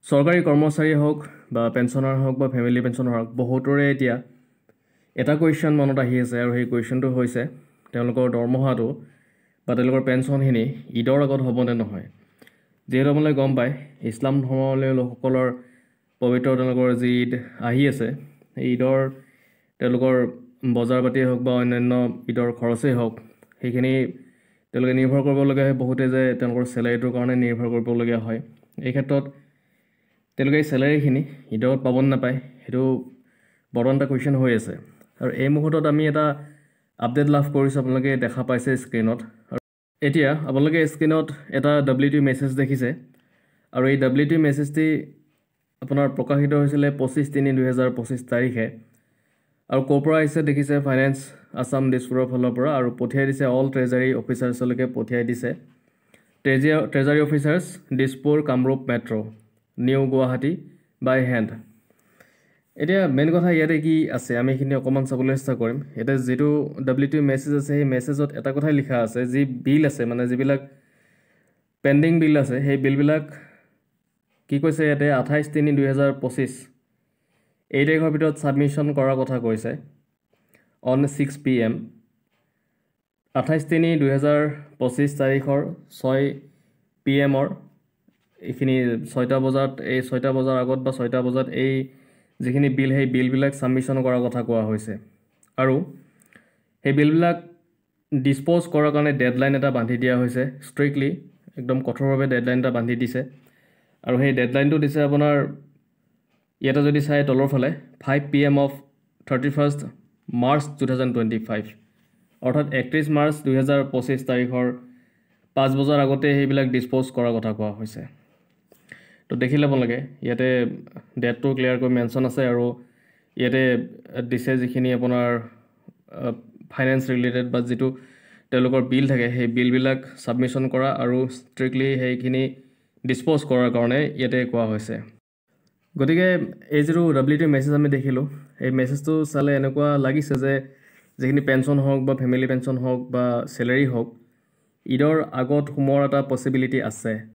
চৰকাৰী কৰ্মচাৰী হওক বা পেঞ্চনাৰ হওক বা ফেমিলি পেঞ্চনাৰ হওক বহুতৰে এতিয়া এটা কুৱেশ্যন মনত আহি আছে আৰু সেই কুৱেশ্যনটো হৈছে তেওঁলোকৰ দৰমহাটো বা তেওঁলোকৰ পেঞ্চনখিনি ঈদৰ আগত হ'বনে নহয়। যিহেতু আপোনালোকে গম পায় ইছলাম ধৰ্মাৱলম্বী লোকসকলৰ পবিত্ৰ তেওঁলোকৰ যি ঈদ আহি আছে, এই ঈদৰ তেওঁলোকৰ বজাৰ পাতিয়ে হওক বা অন্যান্য ঈদৰ খৰচেই হওক সেইখিনি তেওঁলোকে নিৰ্ভৰ কৰিবলগীয়া হয়। বহুতে যে তেওঁলোকৰ চেলাৰীটোৰ কাৰণে নিৰ্ভৰ কৰিবলগীয়া হয়। এই ক্ষেত্ৰত তেওঁলোকে এই চেলাৰীখিনি ঈদত পাব নাপায় সেইটো বৰ্তমান এটা কুৱেশ্যন হৈ আছে। আৰু এই মুহূৰ্তত আমি এটা আপডেট লাভ কৰিছোঁ, আপোনালোকে দেখা পাইছে স্ক্ৰীনত। আৰু এতিয়া আপোনালোকে স্ক্ৰীনত এটা WT মেছেজ দেখিছে আৰু এই WT মেছেজটি আপোনাৰ প্ৰকাশিত হৈছিলে 25/3/2025 তাৰিখে আৰু ক'ৰ পৰা আহিছে দেখিছে, ফাইনেন্স আছাম দিছপুৰৰ ফালৰ পৰা, আৰু পঠিয়াই দিছে অল ট্ৰেজাৰী অফিচাৰ্ছলৈকে পঠিয়াই দিছে। Treasury officers Dispur Kamrup metro' new Guwahati by hand. এতিয়া মেইন কথা ইয়াতে কি আছে আমি এইখিনি অকণমান চাবলৈ চেষ্টা কৰিম। ইয়াতে যিটো WT মেছেজ আছে সেই মেছেজত এটা কথাই লিখা আছে, যি বিল আছে মানে যিবিলাক পেণ্ডিং বিল আছে সেই বিলবিলাক কি কৈছে ইয়াতে 28/3/2025 এই তাৰিখৰ ভিতৰত ছাবমিশ্যন কৰাৰ কথা কৈছে অন 6 PM। 28/3/2025 তাৰিখৰ 6 PM এইখিনি 6টা বজাত, এই 6টা বজাৰ আগত বা 6টা বজাত এই যিখিনি বিল সেই বিলবিলাক ছাবমিশ্যন কৰাৰ কথা কোৱা হৈছে। আৰু সেই বিলবিলাক ডিছপ'জ কৰাৰ কাৰণে ডেডলাইন এটা বান্ধি দিয়া হৈছে, ষ্ট্ৰিক্টলি একদম কঠোৰভাৱে ডেডলাইন এটা বান্ধি দিছে। আৰু সেই ডেডলাইনটো দিছে আপোনাৰ ইয়াতে যদি চাই তলৰ ফালে 5 PM of 31st March 2025, অৰ্থাৎ 31 মাৰ্চ 2025 তাৰিখৰ 5 বজাৰ আগতে সেইবিলাক ডিছপ'জ কৰাৰ কথা কোৱা হৈছে। তো দেখিলে আপোনালোকে ইয়াতে ডেটটো ক্লিয়াৰকৈ মেনশ্যন আছে আৰু ইয়াতে দিছে যিখিনি আপোনাৰ ফাইনেন্স ৰিলেটেড বা যিটো তেওঁলোকৰ বিল থাকে সেই বিলবিলাক ছাবমিশ্যন কৰা আৰু ষ্ট্ৰিক্টলি সেইখিনি ডিছপ'জ কৰাৰ কাৰণে ইয়াতে কোৱা হৈছে। গতিকে এই যিটো WT মেছেজ আমি দেখিলোঁ, এই মেছেজটো চালে এনেকুৱা লাগিছে যে যিখিনি পেঞ্চন হওক বা ফেমিলি পেঞ্চন হওক বা চেলেৰি হওক ঈদৰ আগত সোমোৱাৰ এটা পচিবিলিটি আছে।